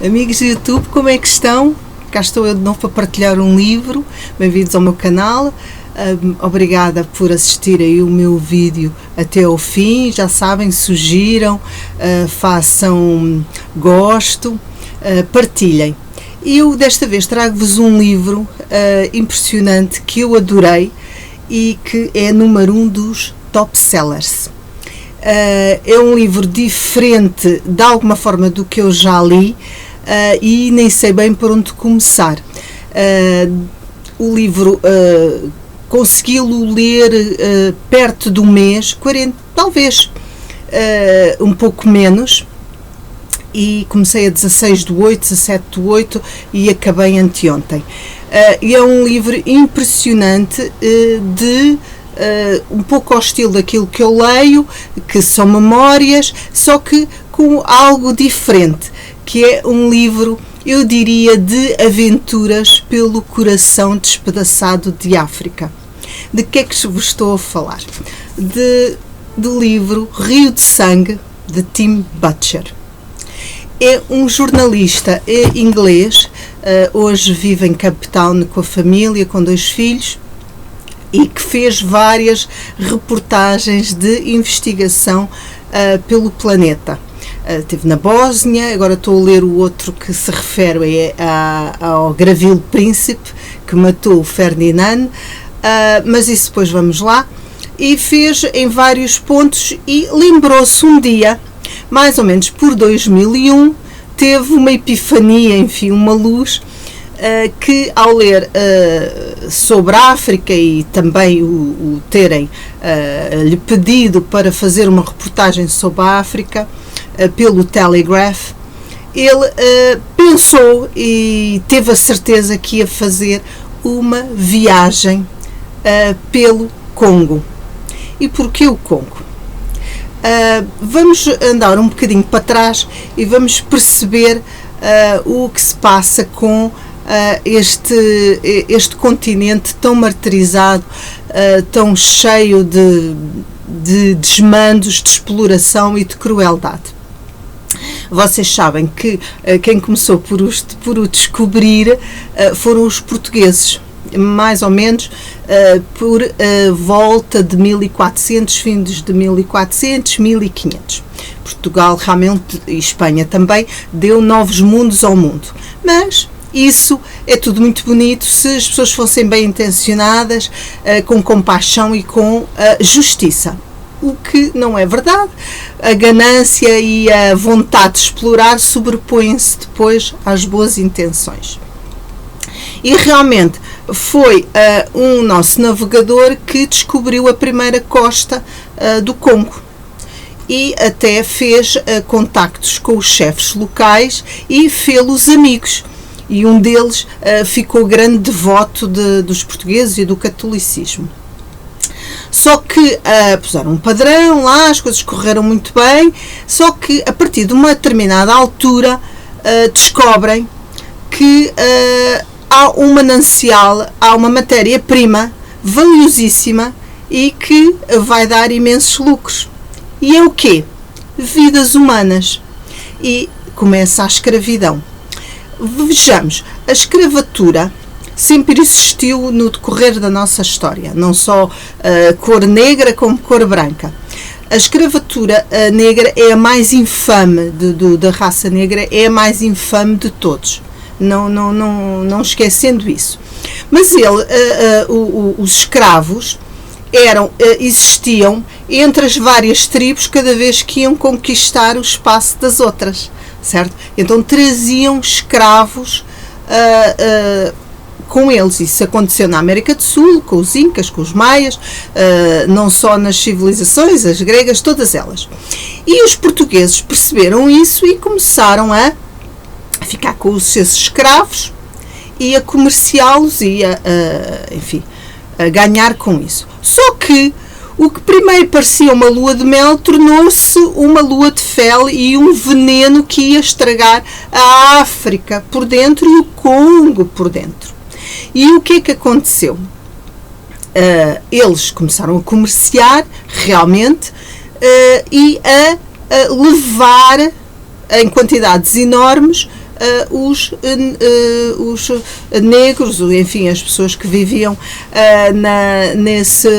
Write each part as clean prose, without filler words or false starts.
Amigos do YouTube, como é que estão? Cá estou eu de novo para partilhar um livro. Bem-vindos ao meu canal. Obrigada por assistirem o meu vídeo até ao fim. Já sabem, sugiram, façam gosto, partilhem. Eu desta vez trago-vos um livro impressionante que eu adorei e que é número 1 dos top sellers. É um livro diferente de alguma forma do que eu já li e nem sei bem por onde começar. O livro consegui-lo ler perto do mês, 40, talvez um pouco menos, e comecei a 16/8, 17/8 e acabei anteontem. E é um livro impressionante um pouco ao estilo daquilo que eu leio, que são memórias, só que com algo diferente, que é um livro, eu diria, de aventuras pelo coração despedaçado de África. De que é que vos estou a falar? Do livro Rio de Sangue, de Tim Butcher. É um jornalista inglês, hoje vive em Cape Town com a família, com 2 filhos, e que fez várias reportagens de investigação pelo planeta. Esteve na Bósnia, agora estou a ler o outro que se refere ao Gravil Príncipe, que matou o Ferdinand, mas isso depois vamos lá. E fez em vários pontos e lembrou-se um dia, mais ou menos por 2001, teve uma epifania, enfim, uma luz, que ao ler sobre a África e também o terem lhe pedido para fazer uma reportagem sobre a África pelo Telegraph, ele pensou e teve a certeza que ia fazer uma viagem pelo Congo. E porquê o Congo? Vamos andar um bocadinho para trás e vamos perceber o que se passa com este continente tão martirizado, tão cheio de desmandos, de exploração e de crueldade. Vocês sabem que quem começou por o descobrir foram os portugueses, mais ou menos por volta de 1400, fins de 1400, 1500. Portugal realmente, e Espanha também, deu novos mundos ao mundo. Mas isso é tudo muito bonito se as pessoas fossem bem intencionadas, com compaixão e com justiça. O que não é verdade. A ganância e a vontade de explorar sobrepõem-se depois às boas intenções. E realmente foi um nosso navegador que descobriu a primeira costa do Congo e até fez contactos com os chefes locais e fê-los amigos. E um deles ficou grande devoto dos portugueses e do catolicismo. Só que puseram um padrão lá, as coisas correram muito bem, só que a partir de uma determinada altura descobrem que há um manancial, há uma matéria-prima valiosíssima e que vai dar imensos lucros. E é o quê? Vidas humanas. E começa a escravidão. Vejamos, a escravatura sempre existiu no decorrer da nossa história, não só cor negra como cor branca. A escravatura negra é a mais infame da raça negra, é a mais infame de todos. Não esquecendo isso. Mas os escravos existiam entre as várias tribos cada vez que iam conquistar o espaço das outras, certo? Então traziam escravos com eles. Isso aconteceu na América do Sul, com os Incas, com os Maias, não só nas civilizações, as gregas, todas elas. E os portugueses perceberam isso e começaram a ficar com esses escravos e a comerciá-los e a ganhar com isso. Só que o que primeiro parecia uma lua de mel tornou-se uma lua de fel e um veneno que ia estragar a África por dentro e o Congo por dentro. E o que é que aconteceu? Eles começaram a comerciar realmente e a levar em quantidades enormes os negros, enfim, as pessoas que viviam nesse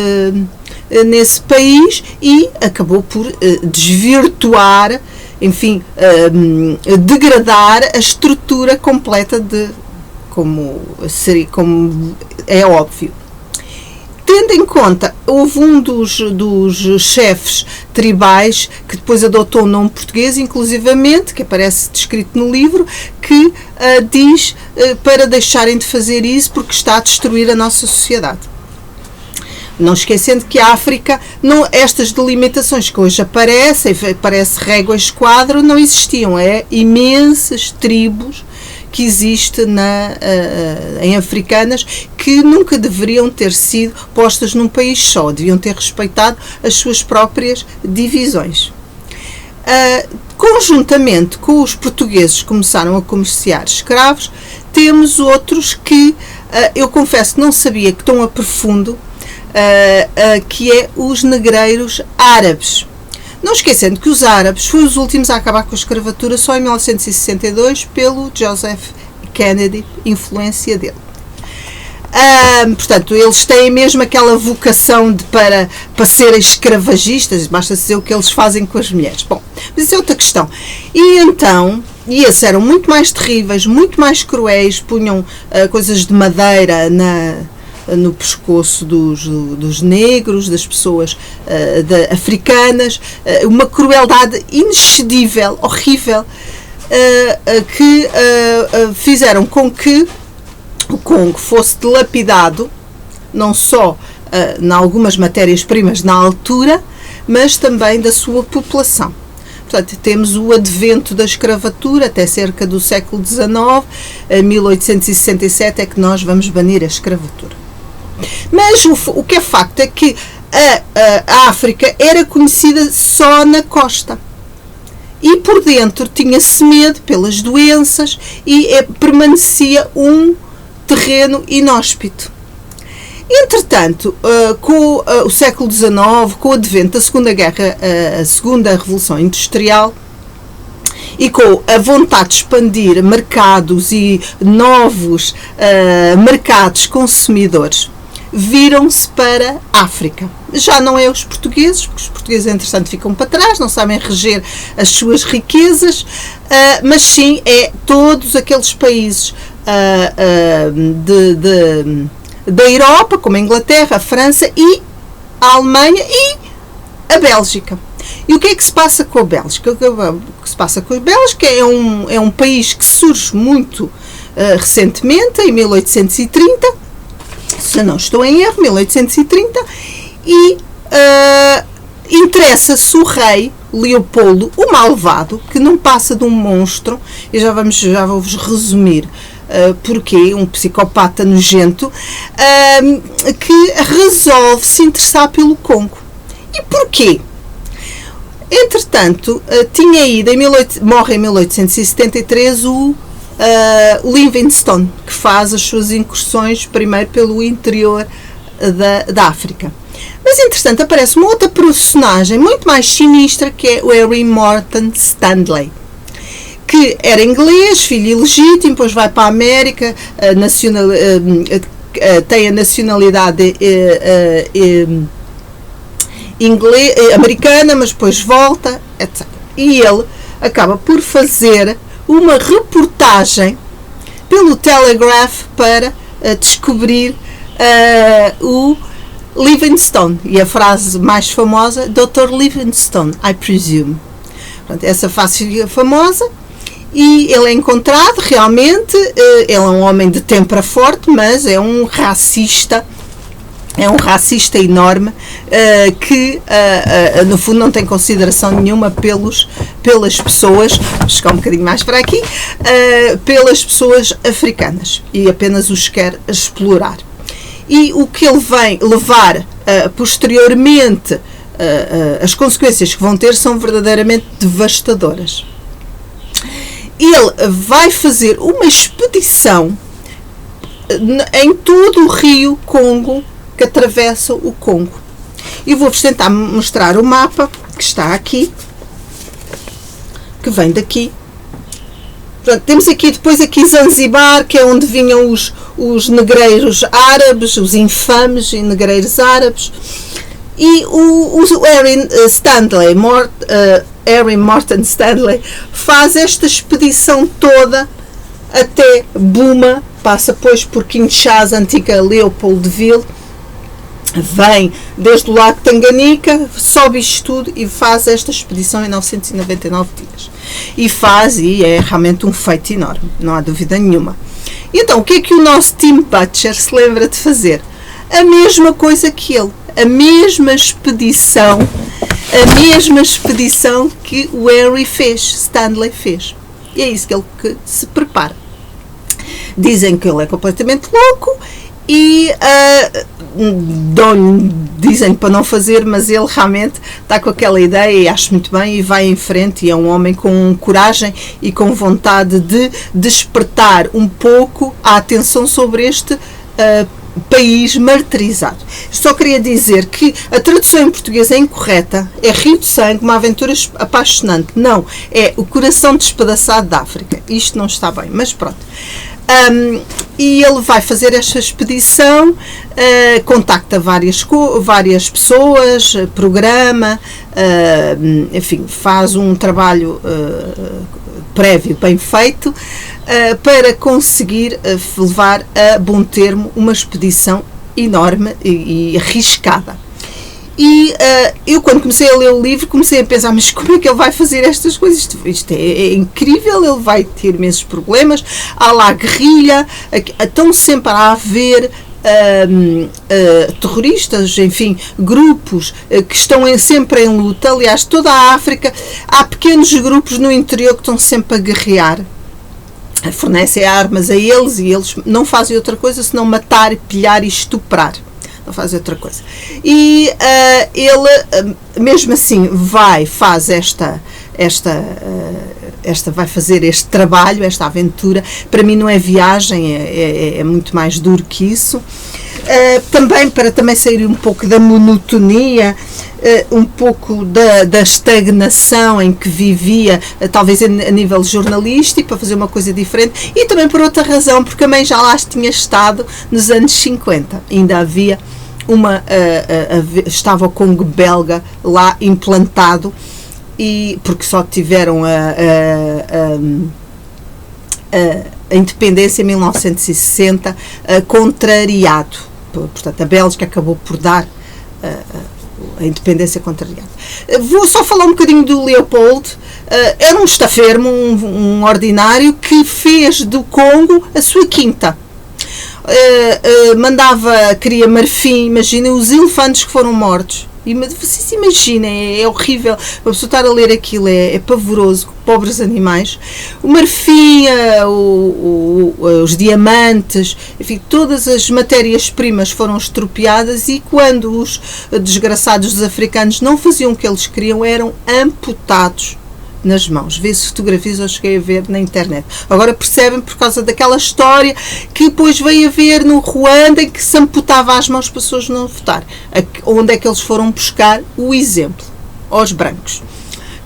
país, e acabou por desvirtuar, enfim, degradar a estrutura completa como é óbvio. Tendo em conta, houve um dos chefes tribais que depois adotou o nome português, inclusivamente, que aparece descrito no livro, que diz para deixarem de fazer isso porque está a destruir a nossa sociedade. Não esquecendo que a África, estas delimitações que hoje aparecem, parece régua esquadro, não existiam. É imensas tribos que existe em africanas, que nunca deveriam ter sido postas num país só, deviam ter respeitado as suas próprias divisões. Conjuntamente com os portugueses que começaram a comerciar escravos, temos outros que eu confesso que não sabia que tão a profundo, que é os negreiros árabes. Não esquecendo que os árabes foram os últimos a acabar com a escravatura só em 1962 pelo Joseph Kennedy, influência dele. Portanto, eles têm mesmo aquela vocação para serem escravagistas, basta dizer o que eles fazem com as mulheres. Bom, mas isso é outra questão. E então, esses eram muito mais terríveis, muito mais cruéis, punham coisas de madeira no pescoço dos negros, das pessoas africanas, uma crueldade inexcedível, horrível, que fizeram com que o Congo fosse dilapidado, não só em algumas matérias-primas na altura, mas também da sua população. Portanto, temos o advento da escravatura até cerca do século XIX, em 1867 é que nós vamos banir a escravatura. Mas o que é facto é que a África era conhecida só na costa. E por dentro tinha-se medo pelas doenças e permanecia um terreno inóspito. Entretanto, com o século XIX, com o advento da Segunda Guerra, a Segunda Revolução Industrial, e com a vontade de expandir mercados e novos mercados consumidores, viram-se para a África. Já não é os portugueses, porque os portugueses, entretanto, ficam para trás, não sabem reger as suas riquezas, mas sim é todos aqueles países da Europa, como a Inglaterra, a França e a Alemanha e a Bélgica. E o que é que se passa com a Bélgica? O que se passa com a Bélgica é um país que surge muito recentemente, em 1830, se não estou em erro, 1830, e interessa-se o rei Leopoldo, o malvado, que não passa de um monstro, e já vou-vos resumir porquê, um psicopata nojento, que resolve se interessar pelo Congo. E porquê? Entretanto, tinha ido, morre em 1873 o Livingstone, que faz as suas incursões primeiro pelo interior da África. Mas, entretanto, aparece uma outra personagem muito mais sinistra, que é o Henry Morton Stanley, que era inglês, filho ilegítimo, depois vai para a América, tem a nacionalidade americana, mas depois volta, etc. E ele acaba por fazer uma reportagem pelo Telegraph para descobrir o Livingstone. E a frase mais famosa, Dr. Livingstone, I presume. Portanto, essa frase famosa. E ele é encontrado, realmente, ele é um homem de tempera forte, mas é um racista enorme, que no fundo não tem consideração nenhuma pelas pessoas, vou chegar um bocadinho mais para aqui, pelas pessoas africanas, e apenas os quer explorar. E o que ele vem levar posteriormente, as consequências que vão ter são verdadeiramente devastadoras. Ele vai fazer uma expedição em todo o rio Congo, que atravessa o Congo. E vou-vos tentar mostrar o mapa que está aqui, que vem daqui. Portanto, temos depois aqui Zanzibar, que é onde vinham os negreiros árabes, os infames e negreiros árabes. E o Harry Morton Stanley faz esta expedição toda até Buma, passa depois por Kinshasa, antiga Leopoldville, vem desde o Lago Tanganica, sobe isto tudo e faz esta expedição em 999 dias. E é realmente um feito enorme, não há dúvida nenhuma. Então, o que é que o nosso Tim Butcher se lembra de fazer? A mesma coisa que ele, a mesma expedição que o Stanley fez. E é isso que se prepara. Dizem que ele é completamente louco e dizem para não fazer, mas ele realmente está com aquela ideia e acho muito bem e vai em frente, e é um homem com coragem e com vontade de despertar um pouco a atenção sobre este país martirizado. Só queria dizer que a tradução em português é incorreta, é Rio de Sangue, uma aventura apaixonante. Não, é o coração despedaçado da África. Isto não está bem, mas pronto. E ele vai fazer esta expedição, contacta várias pessoas, programa, enfim, faz um trabalho prévio bem feito para conseguir levar a bom termo uma expedição enorme e arriscada. E eu, quando comecei a ler o livro, comecei a pensar, mas como é que ele vai fazer estas coisas? Isto é incrível, ele vai ter imensos problemas. Há lá guerrilha, estão sempre a haver terroristas, enfim, grupos que estão sempre em luta. Aliás, toda a África, há pequenos grupos no interior que estão sempre a guerrear. Fornecem armas a eles e eles não fazem outra coisa senão matar, pilhar e estuprar. Não faz outra coisa. E ele, mesmo assim, vai fazer este trabalho, esta aventura. Para mim não é viagem, é muito mais duro que isso. Para também sair um pouco da monotonia, um pouco da estagnação em que vivia, talvez a nível jornalístico, para fazer uma coisa diferente, e também por outra razão, porque a mãe já lá tinha estado nos anos 50, ainda havia estava o Congo belga lá implantado, e porque só tiveram a independência em 1960, contrariado. Portanto, a Bélgica acabou por dar a independência contrariada. Vou só falar um bocadinho do Leopold. Era um estafermo, um ordinário, que fez do Congo a sua quinta. Queria marfim, imaginem os elefantes que foram mortos. E vocês imaginem, é horrível. A pessoa estar a ler aquilo é pavoroso, pobres animais. O marfim, os diamantes, enfim, todas as matérias-primas foram estropiadas, e quando os desgraçados dos africanos não faziam o que eles queriam, eram amputados nas mãos. Vê-se fotografias, eu cheguei a ver na internet. Agora percebem, por causa daquela história que depois veio a ver no Ruanda, em que se amputava as mãos para as pessoas não votar. Onde é que eles foram buscar o exemplo? Aos brancos,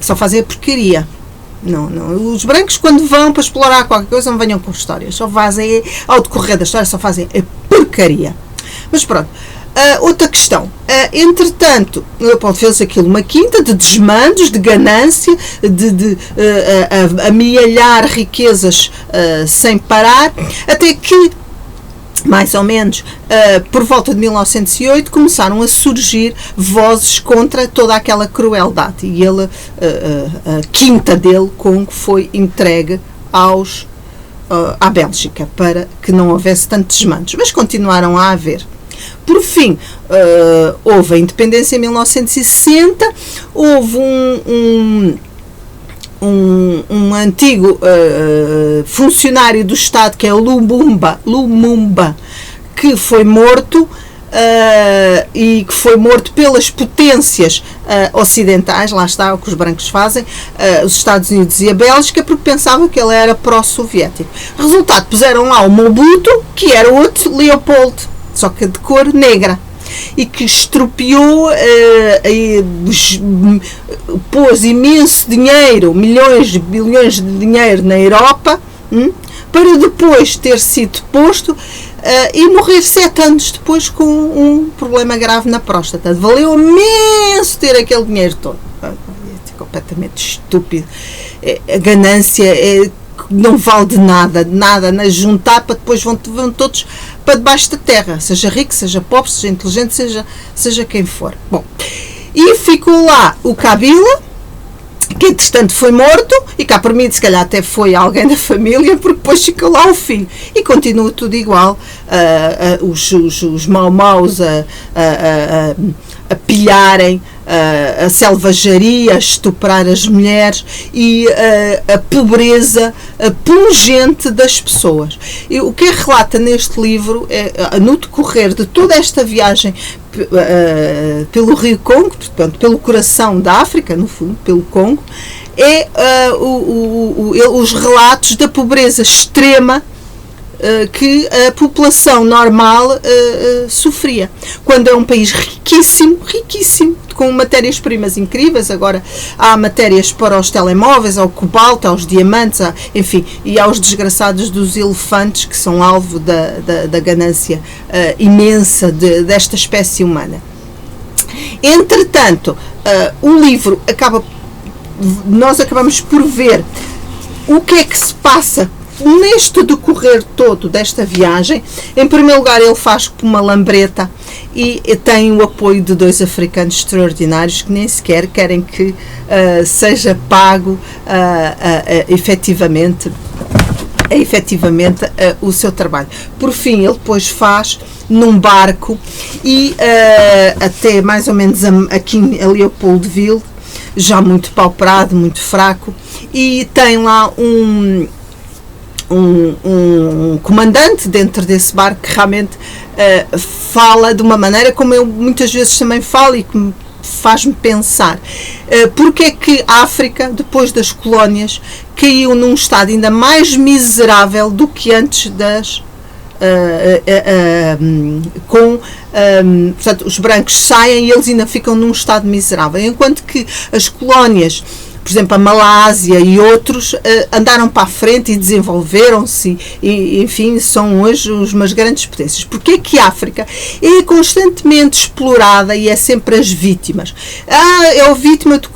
que só fazem a porcaria. Não. Os brancos, quando vão para explorar qualquer coisa, não venham com histórias. Só fazem, ao decorrer da história, só fazem a porcaria. Mas pronto. Outra questão. Entretanto, Leopoldo fez aquilo uma quinta de desmandos, de ganância, de amealhar riquezas sem parar, até que, mais ou menos, por volta de 1908, começaram a surgir vozes contra toda aquela crueldade. E ele, a quinta dele, Congo, foi entregue à Bélgica, para que não houvesse tantos desmandos. Mas continuaram a haver. Por fim, houve a independência em 1960, houve um antigo funcionário do Estado, que é o Lumumba, que foi morto, e que foi morto pelas potências ocidentais. Lá está o que os brancos fazem, os Estados Unidos e a Bélgica, porque pensavam que ele era pró-soviético. Resultado, puseram lá o Mobutu, que era outro Leopoldo, só que de cor negra. e que estropiou, pôs imenso dinheiro, milhões de bilhões de dinheiro na Europa, para depois ter sido posto e morrer 7 anos depois com um problema grave na próstata. Valeu imenso ter aquele dinheiro todo. É completamente estúpido. A ganância não vale de nada, juntar para depois vão todos para debaixo da terra, seja rico, seja pobre, seja inteligente, seja quem for. Bom, e ficou lá o Kabila, que entretanto foi morto, e cá por mim se calhar até foi alguém da família, porque depois ficou lá o filho, e continua tudo igual, os maus a pilharem, a selvageria, a estuprar as mulheres e a pobreza pungente das pessoas. E o que relata neste livro, no decorrer de toda esta viagem pelo Rio Congo, portanto, pelo coração da África, no fundo, pelo Congo, os relatos da pobreza extrema que a população normal sofria. Quando é um país riquíssimo, com matérias-primas incríveis, agora há matérias para os telemóveis, ao cobalto, aos diamantes, enfim, e aos desgraçados dos elefantes, que são alvo da ganância imensa desta espécie humana. Entretanto, o livro nós acabamos por ver o que é que se passa neste decorrer todo desta viagem. Em primeiro lugar, ele faz com uma lambreta e tem o apoio de 2 africanos extraordinários que nem sequer querem que seja pago efetivamente o seu trabalho. Por fim, ele depois faz num barco e até mais ou menos aqui a Leopoldville, já muito pauperado, muito fraco, e tem lá um comandante dentro desse barco que realmente fala de uma maneira como eu muitas vezes também falo e que me faz-me pensar porque é que a África, depois das colónias, caiu num estado ainda mais miserável do que antes portanto, os brancos saem e eles ainda ficam num estado miserável, enquanto que as colónias, por exemplo, a Malásia e outros, andaram para a frente e desenvolveram-se e, enfim, são hoje umas grandes potências. Porquê é que a África é constantemente explorada e é sempre as vítimas? É a vítima do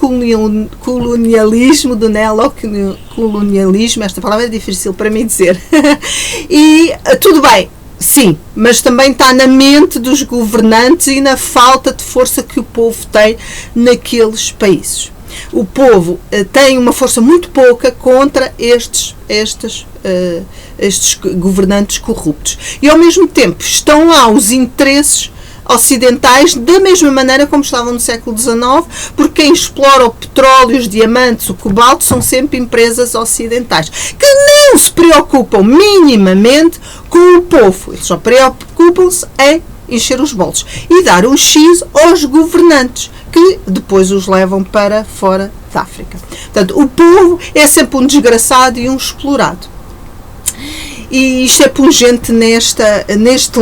colonialismo, do neocolonialismo, esta palavra é difícil para mim dizer. E tudo bem, sim, mas também está na mente dos governantes e na falta de força que o povo tem naqueles países. O povo tem uma força muito pouca contra estes governantes corruptos. E, ao mesmo tempo, estão lá os interesses ocidentais da mesma maneira como estavam no século XIX, porque quem explora o petróleo, os diamantes, o cobalto, são sempre empresas ocidentais, que não se preocupam minimamente com o povo. Eles só preocupam-se em encher os bolsos e dar o X aos governantes, que depois os levam para fora da África. Portanto, o povo é sempre um desgraçado e um explorado. E isto é pungente neste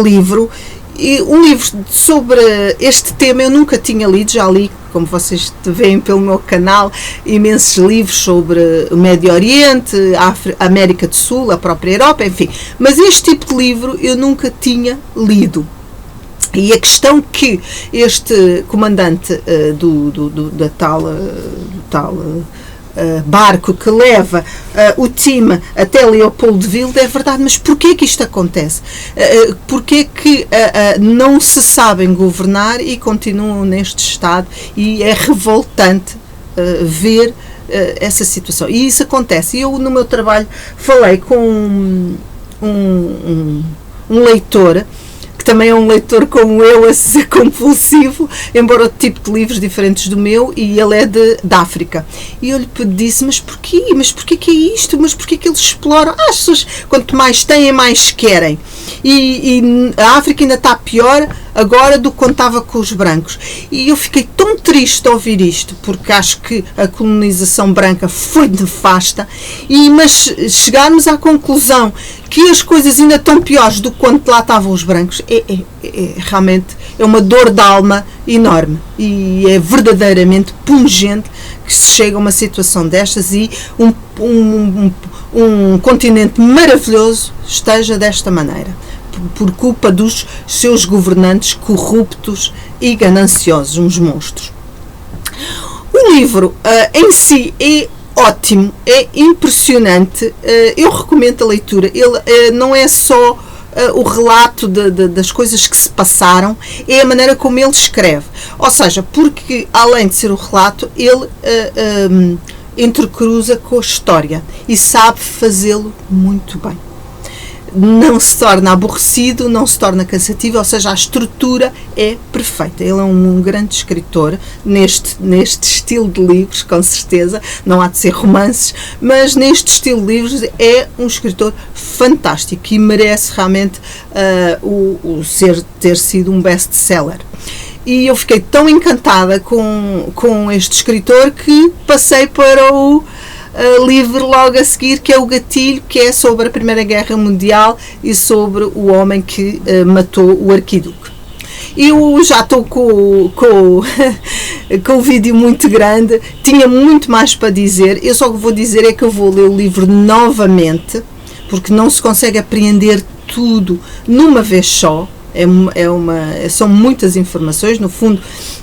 livro. E um livro sobre este tema eu nunca tinha lido, já li, como vocês veem pelo meu canal, imensos livros sobre o Médio Oriente, a América do Sul, a própria Europa, enfim. Mas este tipo de livro eu nunca tinha lido. E a questão que este comandante do tal barco que leva o time até Leopoldville, é verdade, mas porquê que isto acontece? Porquê que não se sabem governar e continuam neste estado? E é revoltante ver essa situação. E isso acontece. Eu, no meu trabalho, falei com um leitor, também é um leitor como eu, a ser compulsivo, embora o tipo de livros diferentes do meu, e ele é da África. E eu lhe disse, mas porquê? Mas porquê que é isto? Mas porquê que eles exploram? As pessoas, quanto mais têm, mais querem. E a África ainda está pior, agora do que contava com os brancos. E eu fiquei tão triste a ouvir isto, porque acho que a colonização branca foi nefasta, mas chegarmos à conclusão que as coisas ainda estão piores do que quando lá estavam os brancos, realmente é uma dor de alma enorme, e é verdadeiramente pungente que se chega a uma situação destas e um continente maravilhoso esteja desta maneira, por culpa dos seus governantes corruptos e gananciosos, uns monstros. O livro em si é ótimo, é impressionante, eu recomendo a leitura. Ele não é só o relato das coisas que se passaram, é a maneira como ele escreve. Ou seja, porque além de ser o relato, ele entrecruza com a história e sabe fazê-lo muito bem. Não se torna aborrecido, não se torna cansativo, ou seja, a estrutura é perfeita. Ele é um grande escritor neste estilo de livros, com certeza, não há de ser romances, mas neste estilo de livros é um escritor fantástico e merece realmente ter sido um best-seller. E eu fiquei tão encantada com este escritor que passei para o livro logo a seguir, que é o Gatilho, que é sobre a Primeira Guerra Mundial e sobre o homem que matou o arquiduque. Eu já estou com o vídeo muito grande, tinha muito mais para dizer, eu só vou dizer é que eu vou ler o livro novamente, porque não se consegue apreender tudo numa vez só. São muitas informações, no fundo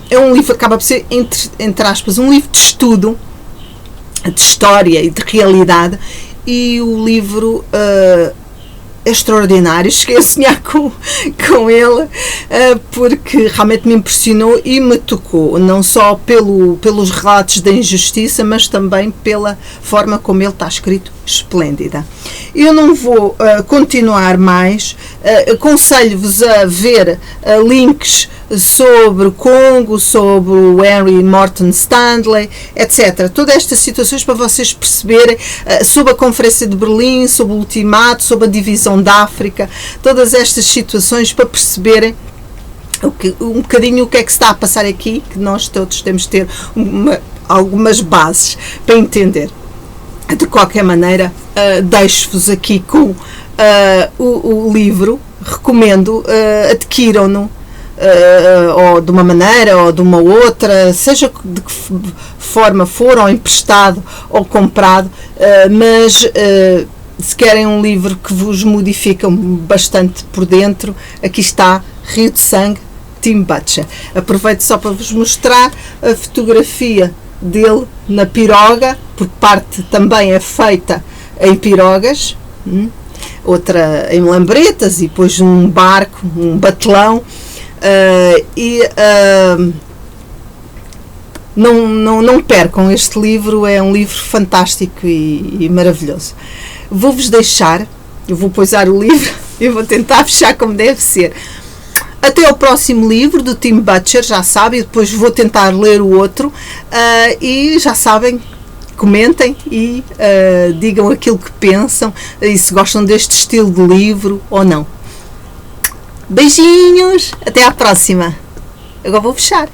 é um livro que acaba por ser, entre aspas, um livro de estudo, de história e de realidade, e o livro é extraordinário. Cheguei a sonhar com ele, porque realmente me impressionou e me tocou, não só pelos relatos da injustiça, mas também pela forma como ele está escrito, esplêndida. Eu não vou continuar mais, aconselho-vos a ver links sobre o Congo, sobre o Henry Morton Stanley, etc. Todas estas situações para vocês perceberem, sobre a Conferência de Berlim, sobre o Ultimato, sobre a divisão da África, todas estas situações para perceberem um bocadinho o que é que se está a passar aqui, que nós todos temos de ter algumas bases para entender. De qualquer maneira, deixo-vos aqui com o livro, recomendo, adquiram-no, ou de uma maneira ou de uma outra, seja de que forma for, ou emprestado ou comprado, mas se querem um livro que vos modifica bastante por dentro, aqui está Rio de Sangue, Tim Butcher. Aproveito só para vos mostrar a fotografia dele na piroga, porque parte também é feita em pirogas, outra em lambretas, e depois um barco, um batelão, não percam este livro, é um livro fantástico e maravilhoso. Vou-vos deixar, eu vou pousar o livro e vou tentar fechar como deve ser. Até ao próximo livro do Tim Butcher, já sabem, depois vou tentar ler o outro, e já sabem, comentem e digam aquilo que pensam e se gostam deste estilo de livro ou não. Beijinhos, até à próxima. Agora vou fechar.